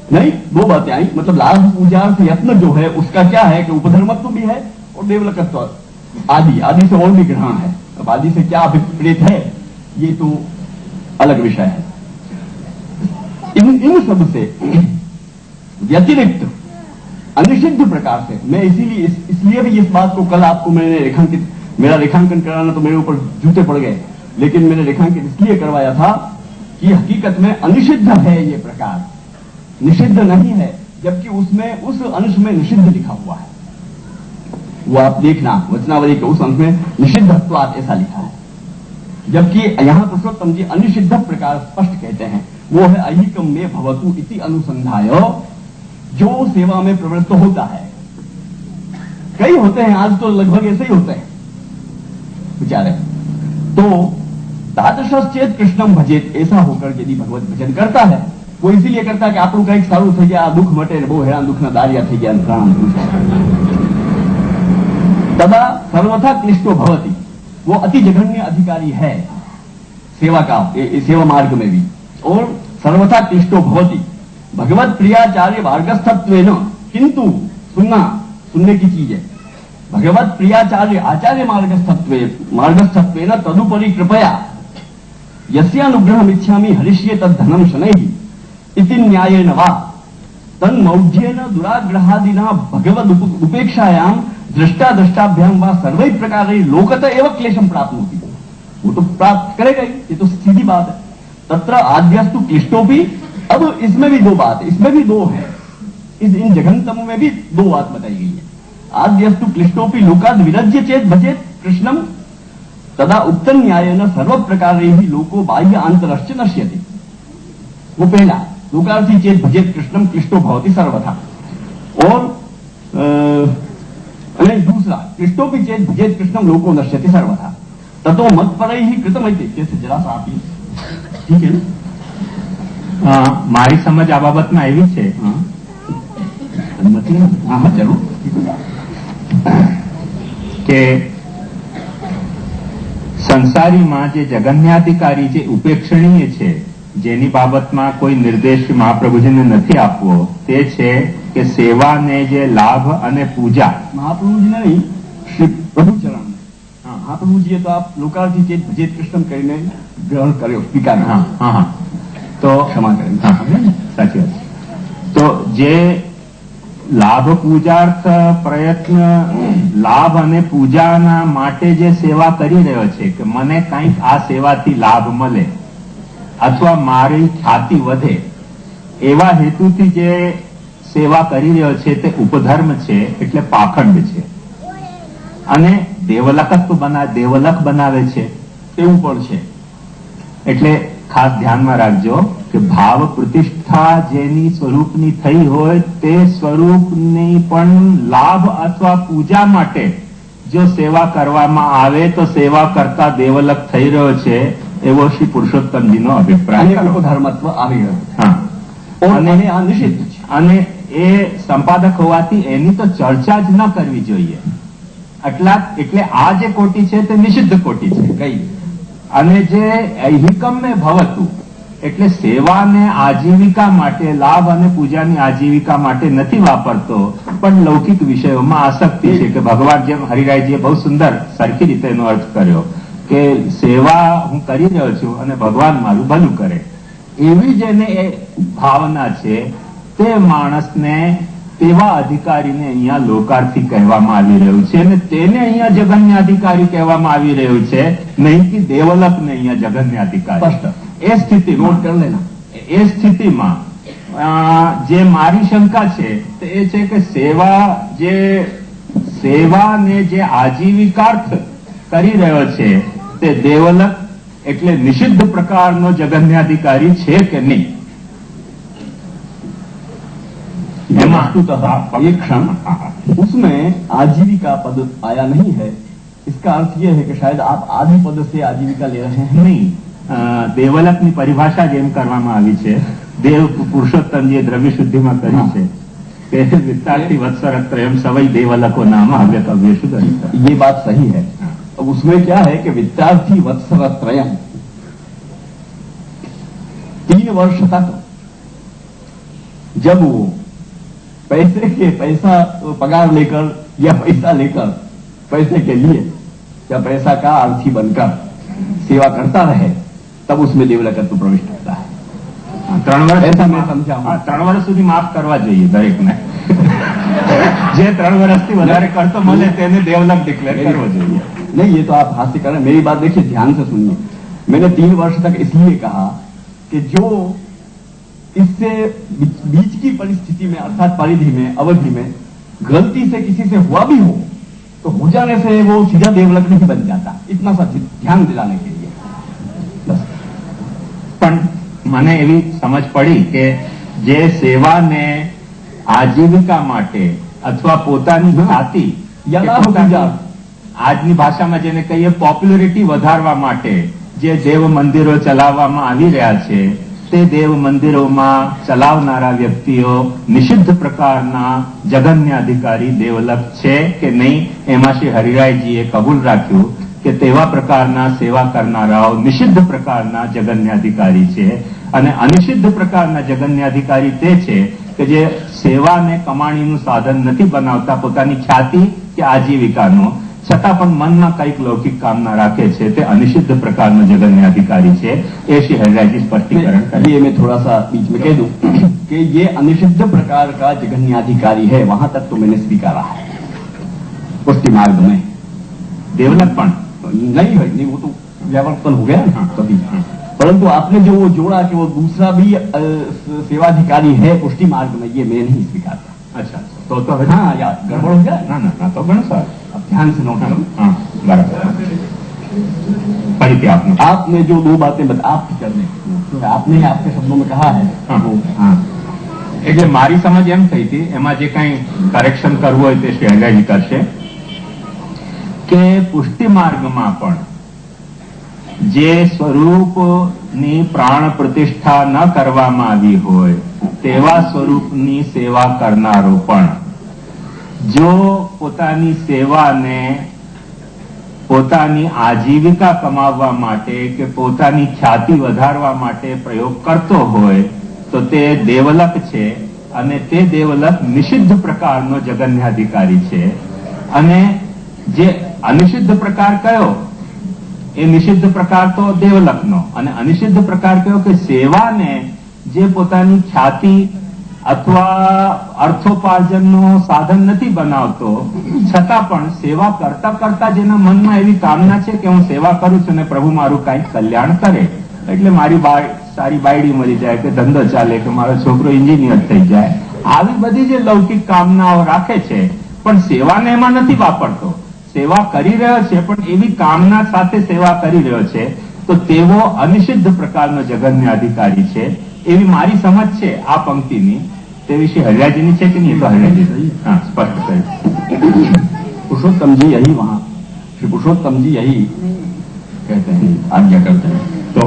नहीं, दो बातें आई। मतलब लाभ पूजार्थ यत्न जो है उसका क्या है कि उपधर्मत्व भी है और देवलकत्व आदि से और भी ग्रहण है। अब आदि से क्या अभिप्रेत है ये तो अलग विषय है। इन सब से व्यतिरिक्त अनिषिद्ध प्रकार से मैं इसलिए भी इस बात को कल आपको मैंने मेरा रेखांकन कराना तो मेरे ऊपर जूते पड़ गए, लेकिन मैंने रेखांकन इसलिए करवाया था कि हकीकत में अनिषिद्ध है ये प्रकार, निषिद्ध नहीं है, जबकि उसमें उस अंश में निषिद्ध लिखा हुआ है। वो आप देखना वचनावली के उस अंश में निषिद्धत्वात् ऐसा लिखा है, जबकि यहां पुरुषोत्तम जी अनिषिद्ध प्रकार स्पष्ट कहते हैं। वो है अहिकम में भवतु इति अनुसंधाय, जो सेवा में प्रवृत्त होता है। कई होते हैं, आज तो लगभग ऐसे ही होते हैं बेचारे। तो तादृशश्चेत कृष्णम भजेत, ऐसा होकर यदि भगवत भजन करता है, वो इसीलिए करता है कि आप लोग कहीं सारू થઈ ગયા, दुख मटे ने बो हैरान दुखना दारिया થઈ ગયા, प्राण तदा सर्वथा क्लिष्टो भवति, वो अति जघन्य अधिकारी है सेवा का, सेवा मार्ग में भी, और सर्वथा क्लिष्टो भवति भगवत प्रियाचार्य मार्गस्थत्वेन, किंतु सुनने की चीज है, भगवत प्रियाचार्य आचार्य मार्गस्थत्वेन तदुपरि कृपया यस्य अनुग्रहम् इच्छामि हरिष्ये तद्धनं शनैः इति न्यायेन वा तन्मौढ्येन दुराग्रहादिना भगवद उपेक्षायां दृष्टाभ्यां वा सर्वैः प्रकारैः लोकत एव क्लेशं प्राप्नोति। वो तो प्राप्त करेगा ही, ये तो सीधी बात है। तत्र आद्यस्तु क्लिष्टोपि, अब इसमें भी दो बात, इसमें भी दो है, इन जघनतम में भी दो बात बताई गई है। आद्यस्तु क्लिष्टोपि लोकाद विरज्य चेत भजेत कृष्णम तदा उत्तर न्यायेन सर्व प्रकारैः लोको बाह्य आंतरश्च नश्यति। वो पहला, लोकार्थी चेत भजेत कृष्णम क्लिष्टो भवति सर्वथा। और दूसरा, क्लिष्टोपि चेत भजेत कृष्णम लोको नश्यति सर्वथा। ततो मत्परैः कृतमैति, कैसे जरा सा आप ठीक है ना? મારી સમજ આ બાબતમાં એવી છે જરૂર કે સંસારીમાં જે જગન્યાધિકારી જે ઉપેક્ષણીય છે, જેની બાબતમાં કોઈ નિર્દેશ મહાપ્રભુજીને નથી આપવો, તે છે કે સેવાને જે લાભ અને પૂજા મહાપ્રભુજીને નહીં, શ્રી પ્રભુચરણ મહાપ્રભુજીએ તો આપ લોકાર્થી ચેત ભજેત કૃષ્ણ કરીને ગ્રહણ કર્યો, સ્વીકાર। હા તો ક્ષમા કરી, સાચી વાત। તો જે લાભ પૂજાર્થ પ્રયત્ન, લાભ અને પૂજાના માટે જે સેવા કરી રહ્યો છે કે મને કંઈક આ સેવાથી લાભ મળે અથવા મારી ખ્યાતિ વધે, એવા હેતુથી જે સેવા કરી રહ્યો છે તે ઉપધર્મ છે, એટલે પાખંડ છે અને દેવલખ બનાવે છે, એવું પણ છે। એટલે ખાસ ધ્યાનમાં રાખજો કે ભાવ પ્રતિષ્ઠા જેની સ્વરૂપની થઈ હોય તે સ્વરૂપની પણ લાભ અથવા પૂજા માટે જો સેવા કરવામાં આવે તો સેવા કરતા દેવલક થઈ રહ્યો છે, એવો શ્રી પુરુષોત્તમજીનો અભિપ્રાય। ધર્મત્વ આવી ગયો। હા, અને આ નિષિદ્ધ છે, અને એ સંપાદક હોવાથી એની તો ચર્ચા જ ન કરવી જોઈએ। એટલે આ જે કોટી છે તે નિષિદ્ધ કોટી છે કઈ, અને જે ઐહિકમ ને ભવતું એટલે સેવાને આજીવિકા માટે, લાભ અને પૂજાની આજીવિકા માટે નથી વાપરતો, પણ લૌકિક વિષયોમાં આસક્તિ છે કે ભગવાન, જેમ હરિરાયજીએ બહુ સુંદર સરખી રીતે એનો અર્થ કર્યો કે સેવા હું કરી રહ્યો છું અને ભગવાન મારું ભલું કરે, એવી જેને એ ભાવના છે તે માણસને, તેવા અધિકારીને અહીંયા લોકાર્થી કહેવામાં આવી રહ્યું છે, અને તેને અહીંયા જગન્યાધિકારી કહેવામાં આવી રહ્યું છે, નહીં કે દેવલકને અહીંયા જગન્યાધિકારી। એ સ્થિતિ નોટ કરી લેના, એ સ્થિતિમાં જે મારી શંકા છે તે એ છે કે સેવાને જે આજીવિકાર્થ કરી રહ્યો છે તે દેવલક એટલે નિષિદ્ધ પ્રકારનો જગન્યાધિકારી છે કે નહીં। एक क्षण उसमें आजीविका पद आया नहीं है, इसका अर्थ यह है कि शायद आप आदि पद से आजीविका ले रहे हैं। नहीं, देवलकની પરિભાષા જેમ કરવામાં આવી છે, દેવ પુરુષોત્તમજીએ દ્રવ્ય શુદ્ધિમાં કરી છે કે વિસ્તારથી વત્સરત્રયમ સવૈ દેવલકો નામ હવ્ય शुद्ध। ये बात सही है। अब उसमें क्या है कि विद्यार्थी वत्सरत्रयम 3 वर्ष तक जब वो पैसा पगार लेकर या पैसा लेकर पैसे के लिए या पैसा का आर्थी बनकर सेवा करता रहे, तब उसमें देवलकत्व प्रवेश करता है। 3 વર્ષ ऐसा मैं समझाऊं। 3 વર્ષ સુધી માફ કરવા જોઈએ દરેકને. જે 3 વર્ષથી વધારે કરતો મળે તેને દેવલક ડિક્લેર કરવો જોઈએ. नहीं, ये तो आप हास्य कर रहे हैं। मेरी बात देखिए, ध्यान से सुनिए। मैंने 3 वर्ष तक इसलिए कहा कि जो इससे बीच की परिस्थिति में अर्थात परिधि में अवधि में गलती से किसी से हुआ भी हो तो हो जाने से वो सीधा देवलक नहीं बन जाता। इतना सा ध्यान दिलाने के लिए बस। પણ મને એવી સમજ પડી કે જે સેવાને આજીવિકા માટે અથવા પોતાની ખ્યાતિ या કે लाभ પોતાની गुजार, આજની ભાષામાં જેને કહીએ પોપ્યુલરિટી વધારવા માટે જે દેવ મંદિરો ચલાવવામાં આવી રહ્યા છે તે દેવ મંદિરોમાં ચલાવનારા વ્યક્તિઓ નિષિદ્ધ પ્રકારના જગન્ય અધિકારી દેવલક છે કે નહીં, એમાં શ્રી હરિરાયજીએ કબૂલ રાખ્યું કે તેવા પ્રકારના સેવા કરનારાઓ નિષિદ્ધ પ્રકારના જગન્યાધિકારી છે. અને અનિષિદ્ધ પ્રકારના જગન્યાધિકારી તે છે કે જે સેવાને કમાણીનું સાધન નથી બનાવતા, પોતાની ખ્યાતિ કે આજીવિકાનો, છતાં પણ મનમાં કંઈક લૌકિક કામના રાખે છે, તે અનિષિદ્ધ પ્રકારનો જગન્યાધિકારી છે. એ શ્રી હરિરાયજી સ્પષ્ટીકરણ કરે. ये मैं थोड़ा सा बीच में कह दूं कि ये अनिषिद्ध प्रकार का जगन्याधिकारी है, वहां तक तो मैंने स्वीकारा है पुष्टि मार्ग में। દેવલક પણ नहीं भाई, नहीं, वो तो व्यावर्तन हो गया ना तभी। परंतु आपने जो वो जोड़ा कि वो दूसरा भी सेवाधिकारी है पुष्टि मार्ग में, ये मैं नहीं स्वीकारता। અચ્છા તો હવે हाँ यार, गड़बड़ हो गया ના ના ના તો ઘણું સારું. अब ध्यान से नोट करो। હા બરાબર. ફરીથી આપનું. आपने जो 2 बातें आप करने, आपने आपके शब्दों में कहा है હા वो હા એટલે મારી સમજ એમ થઈ હતી, એમાં જે કઈ કરેક્શન કરવું હોય તે શ્રી હરિરાયજી કરશે કે પુષ્ટિ માર્ગમાં પણ જે સ્વરૂપની પ્રાણ પ્રતિષ્ઠા ન કરવામાં આવી હોય તેવા સ્વરૂપની સેવા કરનારો પણ જો પોતાની સેવાને પોતાની આજીવિકા કમાવવા માટે કે પોતાની ખ્યાતિ વધારવા માટે પ્રયોગ કરતો હોય તો તે દેવલક છે. અને તે દેવલક નિષિદ્ધ પ્રકારનો જગન્યાધિકારી છે. અને જે અનિષિદ્ધ પ્રકાર કયો એ નિષિદ્ધ પ્રકાર તો દેવલકનો, અને અનિષિદ્ધ પ્રકાર કયો કે સેવાને જે પોતાની ખ્યાતિ અથવા અર્થોપાર્જનનો સાધન નથી બનાવતો, છતાં પણ સેવા કરતા કરતા જેના મનમાં એવી કામના છે કે હું સેવા કરું છું ને પ્રભુ મારું કંઈક કલ્યાણ કરે, એટલે મારી સારી બાયડી મળી જાય કે ધંધો ચાલે કે મારો છોકરો એન્જિનિયર થઈ જાય, આવી બધી જે લૌકિક કામનાઓ રાખે છે પણ સેવાને એમાં નથી વાપરતો. સેવા કરી રહ્યો છે પણ એવી કામના સાથે સેવા કરી રહ્યો છે, તો તેવો અનિષિદ્ધ પ્રકારનો જગન્ય અધિકારી છે. એવી મારી સમજ છે આ પંક્તિની. તે વિશે હરિરાયજીની છે કે નહીં? તો હરિરાયજી હા સ્પષ્ટ કર્યું. पुरुषोत्तम जी यही वहां, श्री पुरुषोत्तम जी यही कहते हैं, आज्ञा करते हैं। તો